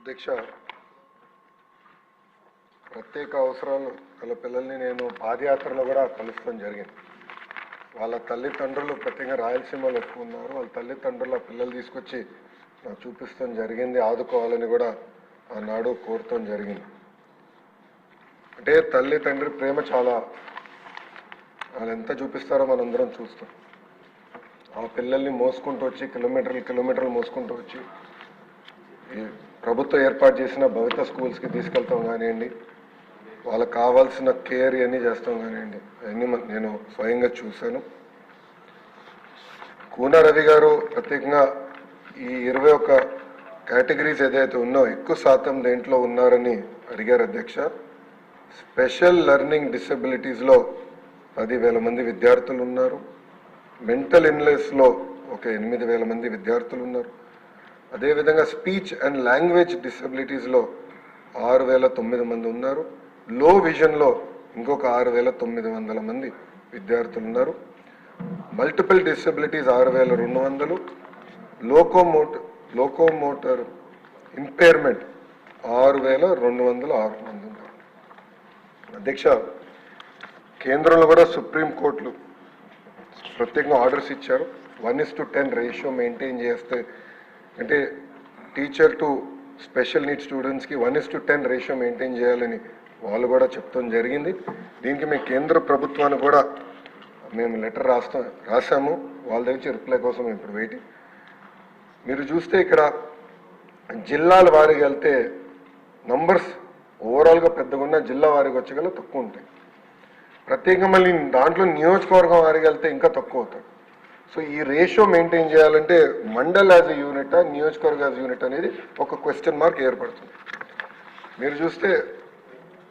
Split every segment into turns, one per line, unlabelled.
అధ్యక్ష, ప్రత్యేక అవసరాలు గల పిల్లల్ని నేను పాదయాత్రలో కూడా కలుస్తాం జరిగింది. వాళ్ళ తల్లిదండ్రులు ప్రత్యేకంగా రాయలసీమలో ఎక్కువ ఉన్నారు. వాళ్ళ తల్లిదండ్రుల పిల్లలు తీసుకొచ్చి నాకు చూపిస్తాం జరిగింది. ఆదుకోవాలని కూడా ఆనాడు కోరటం జరిగింది. అంటే తల్లి తండ్రి ప్రేమ చాలా, వాళ్ళు ఎంత చూపిస్తారో మనందరం చూస్తాం. ఆ పిల్లల్ని మోసుకుంటూ వచ్చి కిలోమీటర్లు మోసుకుంటూ వచ్చి ఈ ప్రభుత్వం ఏర్పాటు చేసిన భవిత స్కూల్స్కి తీసుకెళ్తాం కానివ్వండి, వాళ్ళకి కావాల్సిన కేర్ ఇవన్నీ చేస్తాం కానివ్వండి, అవన్నీ నేను స్వయంగా చూశాను. కూన రవి గారు ప్రత్యేకంగా ఈ 21 కేటగిరీస్ ఏదైతే ఉన్నాయో ఎక్కువ శాతం దేంట్లో ఉన్నారని అడిగారు అధ్యక్ష. స్పెషల్ లెర్నింగ్ డిసెబిలిటీస్లో 10,000 మంది విద్యార్థులు ఉన్నారు. మెంటల్ ఇల్నెస్లో ఒక 8,000 మంది విద్యార్థులు ఉన్నారు. అదేవిధంగా స్పీచ్ అండ్ లాంగ్వేజ్ డిసెబిలిటీస్లో 6,009 మంది ఉన్నారు. లో విజన్లో ఇంకొక 6,900 మంది విద్యార్థులు ఉన్నారు. మల్టిపుల్ డిసెబిలిటీస్ 6,200, లోకోమోటర్ ఇంపైర్మెంట్ 6,206 మంది ఉన్నారు. అధ్యక్ష, కేంద్రంలో కూడా సుప్రీంకోర్టులు ప్రత్యేకంగా ఆర్డర్స్ ఇచ్చారు. 1:10 రేషియో మెయింటైన్ చేస్తే, అంటే టీచర్ టు స్పెషల్ నీడ్స్ స్టూడెంట్స్కి 1:10 రేషియో మెయింటైన్ చేయాలని వాళ్ళు కూడా చెప్తాం జరిగింది. దీనికి మేము కేంద్ర ప్రభుత్వానికి కూడా మేము లెటర్ రాసాము. వాళ్ళ దగ్గర రిప్లై కోసం ఇప్పుడు వెయిటింగ్. మీరు చూస్తే ఇక్కడ జిల్లాల వారికి వెళ్తే నంబర్స్ ఓవరాల్గా పెద్దగా ఉన్న, జిల్లా వారికి వచ్చగల తక్కువ ఉంటాయి. ప్రత్యేకంగా మళ్ళీ దాంట్లో నియోజకవర్గం వారికి వెళ్తే ఇంకా తక్కువ అవుతాయి. సో ఈ రేషియో మెయింటైన్ చేయాలంటే మండల్ యాజ్ ఎ యూనిట్, నియోజకవర్గ యాజ్ యూనిట్ అనేది ఒక క్వశ్చన్ మార్క్ ఏర్పడుతుంది. మీరు చూస్తే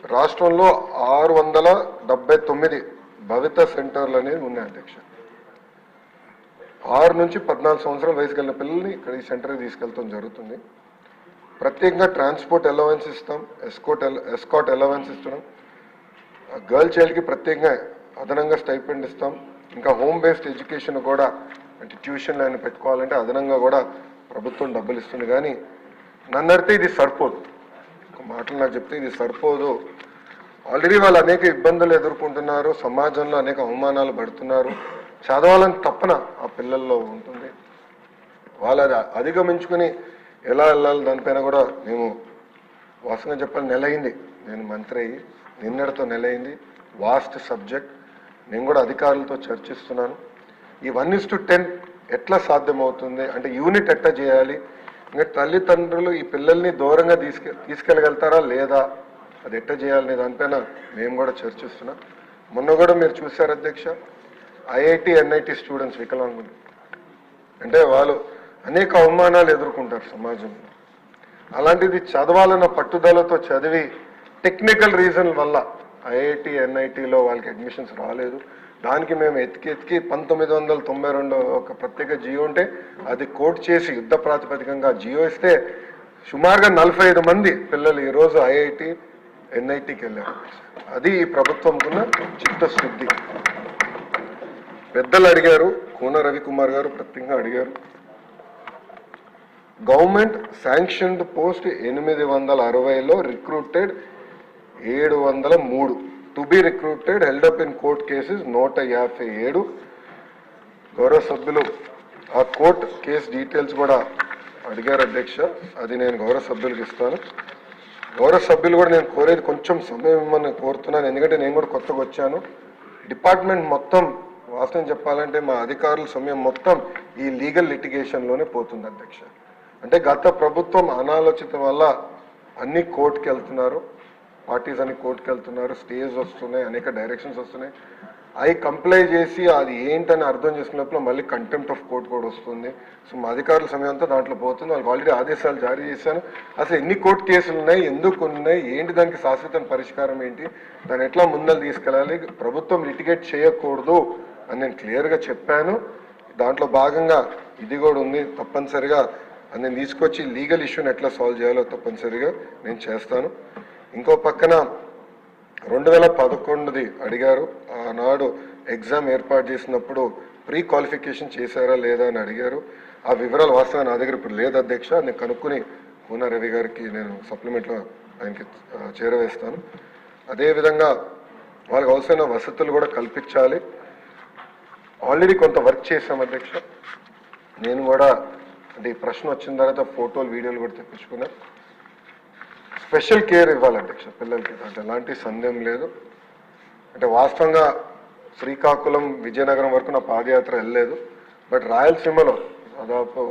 రాష్ట్రంలో 679 భవిత సెంటర్లు అనేవి ఉన్నాయి అధ్యక్ష. 6 నుంచి 14 సంవత్సరాల వయసు కలిగిన పిల్లల్ని ఇక్కడ ఈ సెంటర్కి తీసుకెళ్తాం జరుగుతుంది. ప్రత్యేకంగా ట్రాన్స్పోర్ట్ అలవెన్స్ ఇస్తాం, ఎస్కాట్ అలవెన్స్ ఇస్తున్నాం. గర్ల్ చైల్డ్కి ప్రత్యేకంగా అదనంగా స్టైపెండ్ ఇస్తాం. ఇంకా హోమ్ బేస్డ్ ఎడ్యుకేషన్ కూడా, అంటే ట్యూషన్లు అని పెట్టుకోవాలంటే అదనంగా కూడా ప్రభుత్వం డబ్బులు ఇస్తుంది. కానీ నన్ను అడిగితే ఇది సరిపోదు. ఒక మాటలు నాకు చెప్తే ఇది సరిపోదు. ఆల్రెడీ వాళ్ళు అనేక ఇబ్బందులు ఎదుర్కొంటున్నారు, సమాజంలో అనేక అవమానాలు పడుతున్నారు. చదవాలని తప్పన ఆ పిల్లల్లో ఉంటుంది. వాళ్ళు అది అధిగమించుకుని ఎలా వెళ్ళాలి దానిపైన కూడా మేము వాస్తవంగా చెప్పాలి, నెల అయింది నేను మంత్రి అయ్యి, నిన్నటితో నెల అయింది. Vast subject. నేను కూడా అధికారులతో చర్చిస్తున్నాను. ఈ 1:10 ఎట్లా సాధ్యమవుతుంది, అంటే యూనిట్ ఎట్లా చేయాలి, ఇంకా తల్లిదండ్రులు ఈ పిల్లల్ని దూరంగా తీసుకెళ్ళగలుగుతారా లేదా, అది ఎట్లా చేయాలనే దానిపైన మేము కూడా చర్చిస్తున్నాం. మొన్న కూడా మీరు చూశారు అధ్యక్ష, ఐఐటి ఎన్ఐటి స్టూడెంట్స్ వికలాంగులు, అంటే వాళ్ళు అనేక అవమానాలు ఎదుర్కొంటారు సమాజంలో. అలాంటిది చదవాలన్న పట్టుదలతో చదివి టెక్నికల్ రీజన్ వల్ల ఐఐటి ఎన్ఐటిలో వాళ్ళకి అడ్మిషన్స్ రాలేదు. దానికి మేము ఎతికి 1992 ఒక ప్రత్యేక జియో ఉంటే అది కోట్ చేసి యుద్ధ ప్రాతిపదికంగా జియో ఇస్తే సుమారుగా 45 మంది పిల్లలు ఈరోజు ఐఐటి ఎన్ఐటికి వెళ్ళారు. అది ఈ ప్రభుత్వంకున్న చిత్తశుద్ధి. పెద్దలు అడిగారు, కూన రవికుమార్ గారు ప్రత్యేకంగా అడిగారు. గవర్నమెంట్ శాంక్షన్డ్ పోస్ట్ 860లో recruited 703, to be recruited held up in court cases 157. గౌరవ సభ్యులు ఆ కోర్ట్ కేసు డీటెయిల్స్ కూడా అడిగారు అధ్యక్ష. అది నేను గౌరవ సభ్యులకు ఇస్తాను. గౌరవ సభ్యులు కూడా నేను కోరేది కొంచెం సమయం ఇవ్వమని కోరుతున్నాను. ఎందుకంటే నేను కూడా కొత్తగా వచ్చాను. డిపార్ట్మెంట్ మొత్తం వాస్తవం చెప్పాలంటే మా అధికారుల సమయం మొత్తం ఈ లీగల్ లిటిగేషన్లోనే పోతుంది అధ్యక్ష. అంటే గత ప్రభుత్వం అనాలోచిత వల్ల అన్ని కోర్టుకి వెళ్తున్నారు, పార్టీస్ అన్ని కోర్టుకి వెళ్తున్నారు, స్టేజ్ వస్తున్నాయి, అనేక డైరెక్షన్స్ వస్తున్నాయి. అవి కంప్లై చేసి అది ఏంటని అర్థం చేసుకున్నప్పుడు మళ్ళీ కంటెంప్ట్ ఆఫ్ కోర్ట్ కూడా వస్తుంది. సో మా అధికారుల సమయం అంతా దాంట్లో పోతుంది. వాళ్ళకి ఆల్రెడీ ఆదేశాలు జారీ చేశాను. అసలు ఎన్ని కోర్టు కేసులు ఉన్నాయి, ఎందుకు ఉన్నాయి, ఏంటి, దానికి శాశ్వత పరిష్కారం ఏంటి, దాన్ని ఎట్లా ముందలు తీసుకెళ్ళాలి, ప్రభుత్వం లిటిగేట్ చేయకూడదు అని నేను క్లియర్గా చెప్పాను. దాంట్లో భాగంగా ఇది కూడా ఉంది. తప్పనిసరిగా నేను తీసుకొచ్చి లీగల్ ఇష్యూని ఎట్లా సాల్వ్ చేయాలో తప్పనిసరిగా నేను చేస్తాను. ఇంకో పక్కన 2011ది అడిగారు. ఆనాడు ఎగ్జామ్ ఏర్పాటు చేసినప్పుడు ప్రీ క్వాలిఫికేషన్ చేశారా లేదా అని అడిగారు. ఆ వివరాలు వాస్తవంగా నా దగ్గర ఇప్పుడు లేదు అధ్యక్ష. నేను కనుక్కుని పూనా రవి గారికి నేను సప్లిమెంట్లో ఆయనకి చేరవేస్తాను. అదేవిధంగా వాళ్ళకి అవసరమైన వసతులు కూడా కల్పించాలి. ఆల్రెడీ కొంత వర్క్ చేశాం అధ్యక్ష. నేను కూడా అంటే ఈ ప్రశ్న వచ్చిన తర్వాత ఫోటోలు వీడియోలు కూడా తెప్పించుకున్నా. స్పెషల్ కేర్ ఇవ్వాలి అధ్యక్ష పిల్లలకి, అంటే ఎలాంటి సందేహం లేదు. అంటే వాస్తవంగా శ్రీకాకుళం విజయనగరం వరకు నా పాదయాత్ర వెళ్ళలేదు. బట్ రాయలసీమలో దాదాపు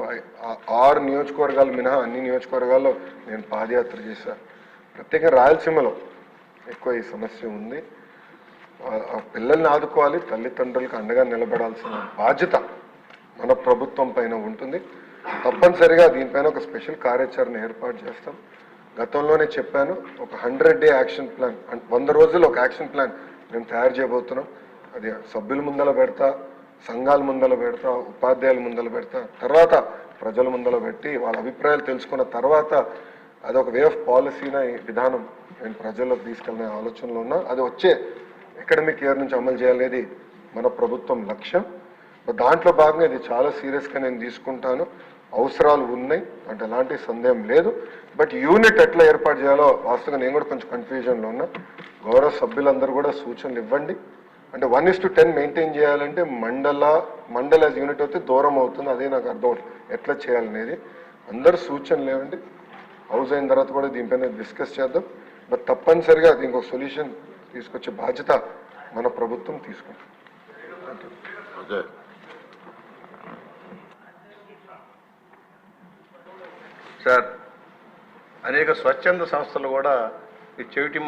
6 నియోజకవర్గాలు మినహా అన్ని నియోజకవర్గాల్లో నేను పాదయాత్ర చేశాను. ప్రత్యేకంగా రాయలసీమలో ఎక్కువ ఈ సమస్య ఉంది. ఆ పిల్లల్ని ఆదుకోవాలి, తల్లిదండ్రులకు అండగా నిలబడాల్సిన బాధ్యత మన ప్రభుత్వం పైన ఉంటుంది. తప్పనిసరిగా దీనిపైన ఒక స్పెషల్ కార్యాచరణ ఏర్పాటు చేస్తాం. గతంలోనే చెప్పాను, ఒక 100-day యాక్షన్ ప్లాన్, 100 రోజులు ఒక యాక్షన్ ప్లాన్ మేము తయారు చేయబోతున్నాం. అది సభ్యుల ముందల పెడతా, సంఘాల ముందల పెడతా, ఉపాధ్యాయుల ముందల పెడతా, తర్వాత ప్రజల ముందల పెట్టి వాళ్ళ అభిప్రాయాలు తెలుసుకున్న తర్వాత అదొక వే ఆఫ్ పాలసీన విధానం నేను ప్రజల్లోకి తీసుకెళ్ళిన ఆలోచనలో ఉన్నా. అది వచ్చే అకాడమిక్ ఇయర్ నుంచి అమలు చేయాలనేది మన ప్రభుత్వం లక్ష్యం. దాంట్లో భాగంగా ఇది చాలా సీరియస్గా నేను తీసుకుంటాను. అవసరాలు ఉన్నాయి అంటే ఎలాంటి సందేహం లేదు. బట్ యూనిట్ ఎట్లా ఏర్పాటు చేయాలో వాస్తవంగా నేను కూడా కొంచెం కన్ఫ్యూజన్లో ఉన్నా. గౌరవ సభ్యులందరూ కూడా సూచనలు ఇవ్వండి. అంటే 1:10 మెయింటైన్ చేయాలంటే మండల యూనిట్ అయితే దూరం అవుతుంది. అదే నాకు అర్థం ఎట్లా చేయాలనేది అందరు సూచనలు ఇవ్వండి. హౌస్ అయిన తర్వాత కూడా దీనిపైన డిస్కస్ చేద్దాం. బట్ తప్పనిసరిగా దీనికి ఒక సొల్యూషన్ తీసుకొచ్చే బాధ్యత మన ప్రభుత్వం తీసుకుంటుంది.
సార్, అనేక స్వచ్ఛంద సంస్థలు కూడా ఈ చెవిటి